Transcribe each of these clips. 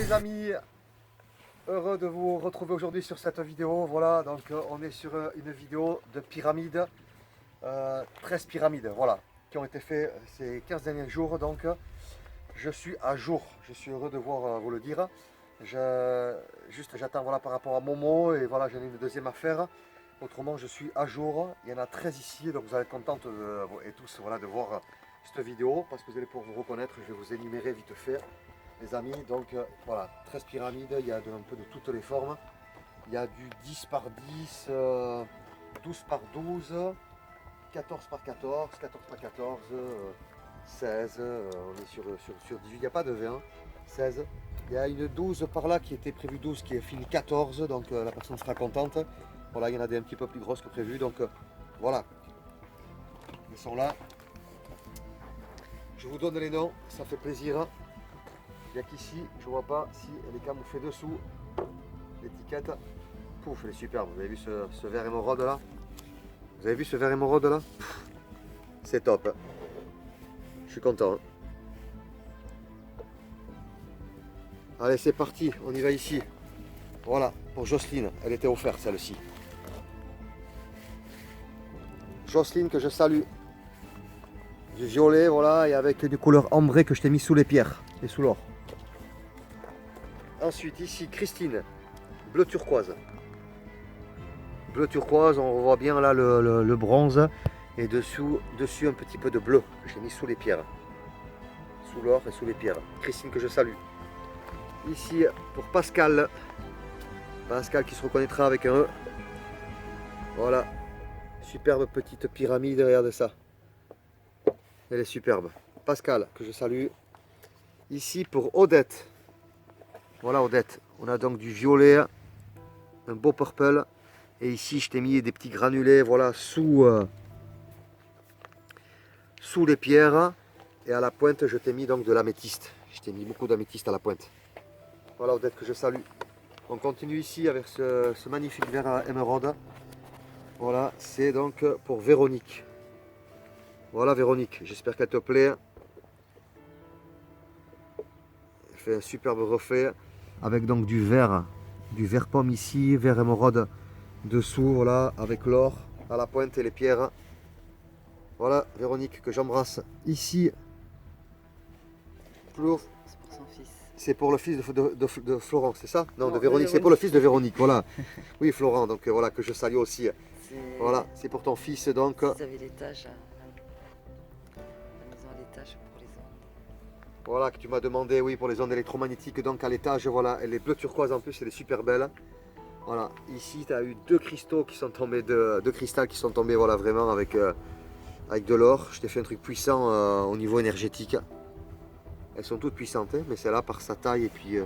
les amis, heureux de vous retrouver aujourd'hui sur cette vidéo. Voilà, donc on est sur une vidéo de pyramides, 13 pyramides, voilà, qui ont été faites ces 15 derniers jours. Donc je suis à jour, je suis heureux de vous le dire. J'attends voilà, par rapport à Momo et voilà, j'en ai une deuxième affaire. Autrement, je suis à jour. Il y en a 13 ici, donc vous allez être contents et tous voilà, de voir cette vidéo parce que vous allez pouvoir vous reconnaître. Je vais vous énumérer vite fait, les amis. Donc voilà, 13 pyramides, il y a un peu de toutes les formes. Il y a du 10 par 10, 12 par 12, 14 par 14, 14 par 14, 16. On est sur 18, il n'y a pas de 20, 16. Il y a une 12 par là qui était prévue 12, qui est fini 14, donc la personne sera contente. Voilà, il y en a des un petit peu plus grosses que prévu, donc voilà. Ils sont là. Je vous donne les noms, ça fait plaisir. Il n'y a qu'ici, je ne vois pas si elle est camouflée dessous. L'étiquette, pouf, elle est superbe. Vous avez vu ce vert émeraude là? Vous avez vu ce vert émeraude là? C'est top. Je suis content. Allez, c'est parti, on y va ici. Voilà, pour Jocelyne, elle était offerte celle-ci. Jocelyne que je salue. Du violet, voilà, et avec du couleur ambrée que je t'ai mis sous les pierres et sous l'or. Ensuite, ici, Christine, bleu turquoise. Bleu turquoise, on voit bien là le bronze. Et dessus un petit peu de bleu que j'ai mis sous les pierres. Sous l'or et sous les pierres. Christine que je salue. Ici, pour Pascal. Pascal qui se reconnaîtra avec un E. Voilà. Superbe petite pyramide, regarde ça. Elle est superbe. Pascal, que je salue. Ici pour Odette. Voilà Odette. On a donc du violet, un beau purple. Et ici, je t'ai mis des petits granulés, voilà, sous les pierres. Et à la pointe, je t'ai mis donc de l'améthyste. Je t'ai mis beaucoup d'améthyste à la pointe. Voilà Odette, que je salue. On continue ici avec ce magnifique vert émeraude. Voilà, c'est donc pour Véronique. Voilà Véronique, j'espère qu'elle te plaît. Elle fait un superbe reflet avec donc du vert pomme ici, vert émeraude dessous, voilà, avec l'or à la pointe et les pierres. Voilà Véronique que j'embrasse. Ici, C'est pour son fils. c'est pour le fils de Florent, c'est ça? Non, Non, de Véronique, c'est pour le fils de Véronique, voilà. Oui, Florent, donc voilà, que je salue aussi. Voilà, c'est pour ton fils donc. Vous avez l'étage, la maison à l'étage pour les ondes. Voilà, que tu m'as demandé, oui, pour les ondes électromagnétiques, donc à l'étage, voilà, elle est bleu turquoise en plus, elle est super belle. Voilà, ici tu as eu deux cristaux qui sont tombés, deux cristals qui sont tombés, voilà, vraiment avec de l'or. Je t'ai fait un truc puissant au niveau énergétique. Elles sont toutes puissantes, hein, mais celle-là par sa taille et puis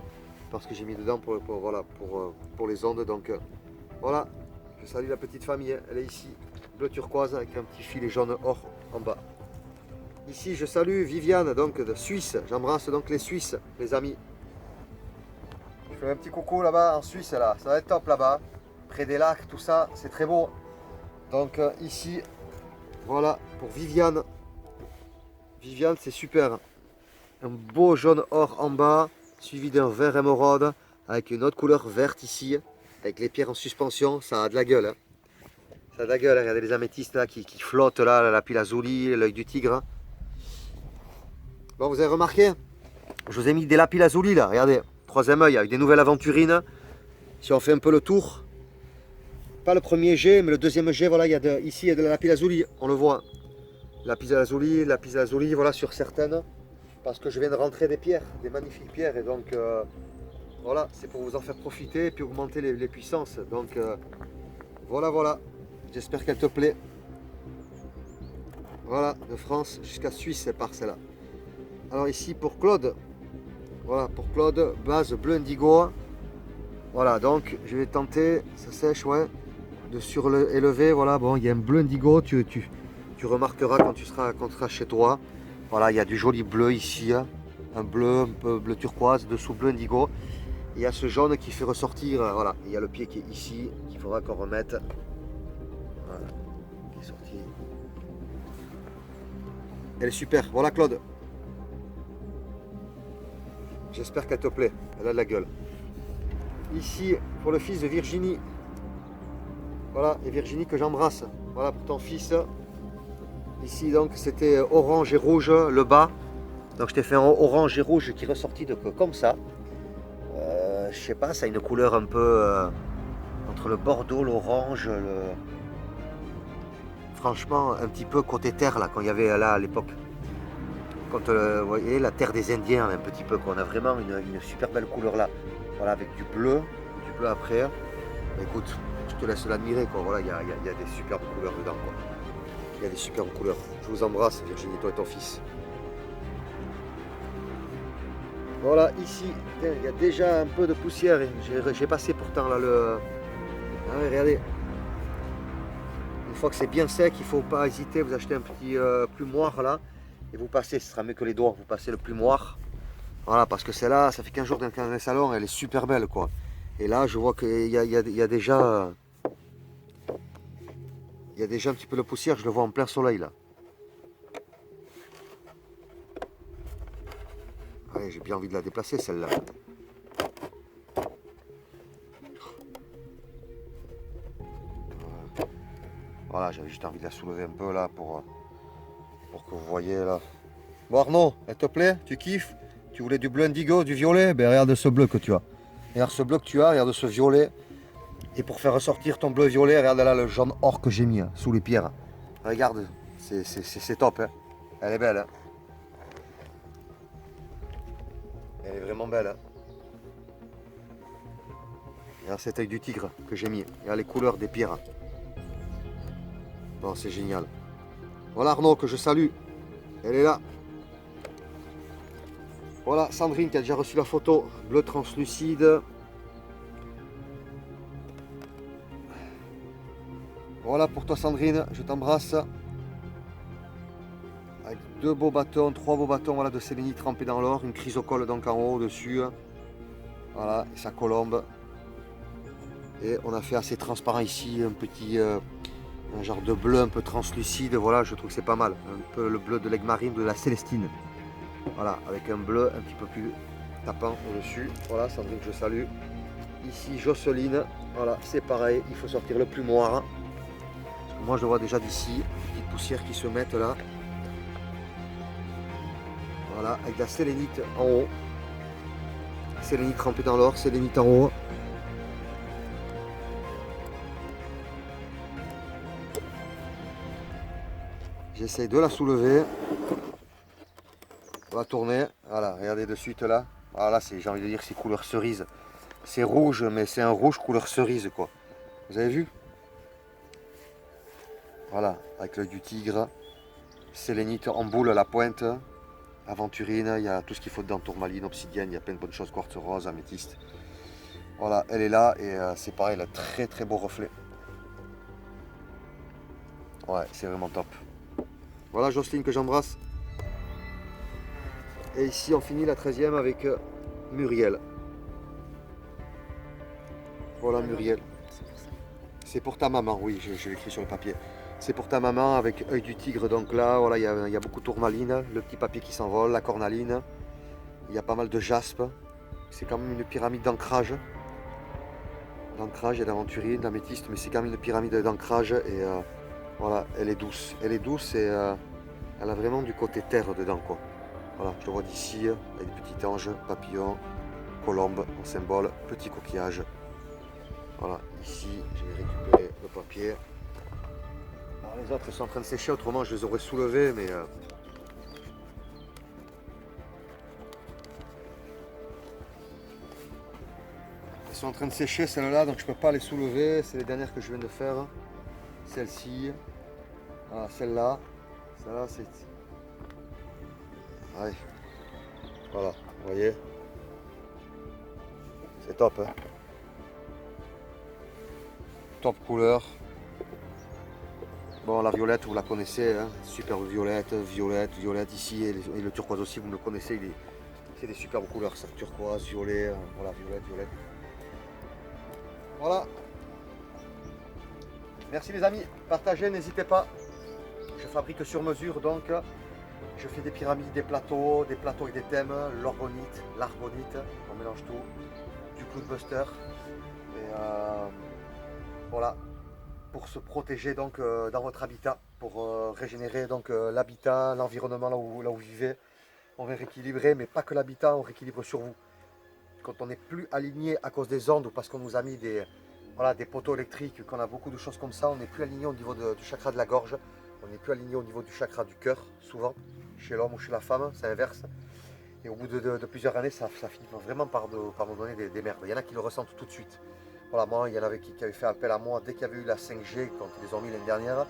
parce que j'ai mis dedans pour les ondes. Donc voilà, je salue la petite famille, hein. Elle est ici, bleu turquoise avec un petit filet jaune or en bas. Ici je salue Viviane, donc de Suisse. J'embrasse donc les Suisses, les amis. Je fais un petit coucou là-bas en Suisse, là. Ça va être top là-bas, près des lacs, tout ça, c'est très beau. Donc ici, voilà pour Viviane. Viviane, c'est super. Un beau jaune or en bas, suivi d'un vert émeraude, avec une autre couleur verte ici, avec les pierres en suspension. Ça a de la gueule. Hein. Ça a de la gueule, hein. Regardez les améthystes là qui flottent là, la lapis-lazuli, l'œil du tigre. Bon, vous avez remarqué, je vous ai mis des lapis-lazuli là, regardez, troisième œil avec des nouvelles aventurines. Si on fait un peu le tour, pas le premier jet, mais le deuxième jet, voilà, ici il y a de la lapis-lazuli, on le voit. Lapis-lazuli, voilà, sur certaines. Parce que je viens de rentrer des pierres, des magnifiques pierres, et donc voilà, c'est pour vous en faire profiter et puis augmenter les puissances. Donc voilà, j'espère qu'elle te plaît. Voilà, de France jusqu'à Suisse, c'est par celle-là. Alors ici pour Claude, voilà, pour Claude, base bleu indigo. Voilà, donc je vais tenter, ça sèche, ouais, de surélever, voilà, bon, il y a un bleu indigo, tu remarqueras quand tu seras chez toi. Voilà, il y a du joli bleu ici, hein. Un peu bleu turquoise, dessous bleu indigo. Il y a ce jaune qui fait ressortir, voilà, il y a le pied qui est ici, qu'il faudra qu'on remette. Voilà, qui est sorti. Elle est super, voilà Claude. J'espère qu'elle te plaît. Elle a de la gueule. Ici, pour le fils de Virginie. Voilà, et Virginie que j'embrasse. Voilà pour ton fils. Ici, donc, c'était orange et rouge, le bas. Donc, je t'ai fait un orange et rouge qui est ressorti de, comme ça. Je sais pas, ça a une couleur un peu entre le bordeaux, l'orange, franchement, un petit peu côté terre, là, quand il y avait là à l'époque. Quand vous voyez la terre des Indiens, un petit peu, on a vraiment une super belle couleur là. Voilà, avec du bleu après. Écoute, je te laisse l'admirer, quoi. Voilà, il y a des superbes couleurs dedans, quoi. Il y a des superbes couleurs. Je vous embrasse, Virginie, toi et ton fils. Voilà, ici, il y a déjà un peu de poussière. J'ai passé pourtant là le... Ah ouais, regardez. Une fois que c'est bien sec, il ne faut pas hésiter. Vous achetez un petit plumoir là. Et vous passez, ce sera mieux que les doigts. Vous passez le plumoir. Voilà, parce que celle-là, ça fait 15 jours dans le salon. Elle est super belle, quoi. Et là, je vois qu'il y a déjà... Il y a déjà un petit peu de poussière. Je le vois en plein soleil là. Allez, j'ai bien envie de la déplacer, celle-là. Voilà, j'avais juste envie de la soulever un peu là pour que vous voyez là. Bon Arnaud, elle te plaît? Tu kiffes? Tu voulais du bleu indigo, du violet? Ben regarde ce bleu que tu as. Regarde ce bleu que tu as, regarde ce violet. Et pour faire ressortir ton bleu violet, regarde là le jaune or que j'ai mis hein, sous les pierres. Regarde, c'est top. Hein. Elle est belle. Hein. Elle est vraiment belle. Hein. Regarde cet œil du tigre que j'ai mis. Regarde les couleurs des pierres. Bon, c'est génial. Voilà Arnaud que je salue. Elle est là. Voilà Sandrine qui a déjà reçu la photo. Bleu translucide. Voilà pour toi Sandrine, je t'embrasse. Avec 2 beaux bâtons, 3 beaux bâtons voilà, de sélénite trempés dans l'or. Une chrysocole donc en haut dessus. Voilà, et sa colombe. Et on a fait assez transparent ici, un petit un genre de bleu un peu translucide. Voilà, je trouve que c'est pas mal. Un peu le bleu de l'aigle marine, de la Célestine. Voilà, avec un bleu un petit peu plus tapant au-dessus. Voilà, Sandrine, je salue. Ici, Jocelyne. Voilà, c'est pareil, il faut sortir le plumoir. Parce que moi, je le vois déjà d'ici. Petites poussières qui se mettent là. Voilà, avec de la sélénite en haut. Sélénite trempée dans l'or, sélénite en haut. J'essaie de la soulever. On va tourner. Voilà, regardez de suite là. Voilà, j'ai envie de dire c'est couleur cerise. C'est rouge, mais c'est un rouge couleur cerise quoi. Vous avez vu? Voilà, avec l'œil du tigre. Sélénite en boule à la pointe. Aventurine, il y a tout ce qu'il faut dedans, tourmaline, obsidienne, il y a plein de bonnes choses, quartz rose, améthyste. Voilà, elle est là et c'est pareil, elle a très très beau reflet. Ouais, c'est vraiment top. Voilà Jocelyne que j'embrasse. Et ici on finit la 13e avec Muriel. Voilà Muriel. C'est pour ta maman, oui, je l'ai écrit sur le papier. C'est pour ta maman avec œil du tigre, donc là, voilà, il y a beaucoup de tourmaline, le petit papier qui s'envole, la cornaline. Il y a pas mal de jaspe. C'est quand même une pyramide d'ancrage. D'ancrage et d'aventurine, d'améthyste, mais c'est quand même une pyramide d'ancrage et voilà, elle est douce. Elle est douce et elle a vraiment du côté terre dedans quoi. Voilà, je le vois d'ici, avec des petits anges, papillons, colombes en symbole, petits coquillages. Voilà, ici, je vais récupérer le papier. Alors, les autres sont en train de sécher, autrement je les aurais soulevés, mais... Elles sont en train de sécher celles-là, donc je ne peux pas les soulever. C'est les dernières que je viens de faire. Celle-ci, voilà, celle-là, celle-là, c'est... Ouais. Voilà, vous voyez. C'est top, hein. Top couleur. Bon, la violette, vous la connaissez, hein. Super violette, violette, violette ici, et le turquoise aussi, vous me le connaissez, c'est des superbes couleurs, ça, turquoise, violet, voilà, violette, violette. Voilà. Merci les amis, partagez, n'hésitez pas. Je fabrique sur mesure, donc Je fais des pyramides, des plateaux avec des thèmes, l'orgonite, l'argonite, on mélange tout, du cloudbuster. Et voilà, pour se protéger donc dans votre habitat, pour régénérer donc l'habitat, l'environnement là où vous vivez. On va rééquilibrer, mais pas que l'habitat, on rééquilibre sur vous. Quand on n'est plus aligné à cause des ondes ou parce qu'on nous a mis des poteaux électriques, qu'on a beaucoup de choses comme ça, on n'est plus aligné au niveau du chakra de la gorge, on n'est plus aligné au niveau du chakra du cœur, souvent, chez l'homme ou chez la femme, c'est inverse. Et au bout de plusieurs années, ça finit vraiment par nous donner des merdes. Il y en a qui le ressentent tout de suite. Voilà, moi, il y en avait qui avaient fait appel à moi dès qu'il y avait eu la 5G, quand ils les ont mis l'année dernière.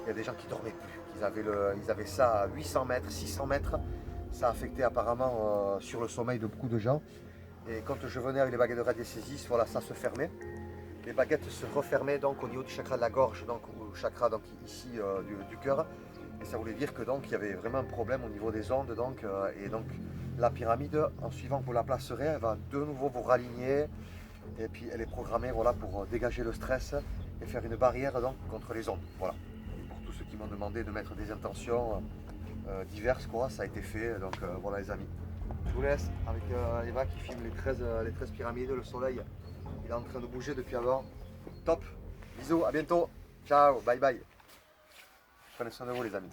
Il y a des gens qui ne dormaient plus. Ils avaient ça à 800 mètres, 600 mètres. Ça affectait apparemment sur le sommeil de beaucoup de gens. Et quand je venais avec les baguettes de radiesthésiste, voilà, ça se fermait. Les baguettes se refermaient donc au niveau du chakra de la gorge, donc au chakra donc ici du cœur. Et ça voulait dire que donc il y avait vraiment un problème au niveau des ondes. Et donc la pyramide, en suivant que vous la placerez, elle va de nouveau vous raligner. Et puis elle est programmée voilà, pour dégager le stress et faire une barrière donc, contre les ondes. Voilà. Et pour tous ceux qui m'ont demandé de mettre des intentions diverses, quoi, ça a été fait. Donc voilà les amis. Je vous laisse avec Eva qui filme les 13 pyramides. Le soleil, il est en train de bouger depuis avant. Top. Bisous, à bientôt. Ciao, bye bye. Prenez soin de vous les amis.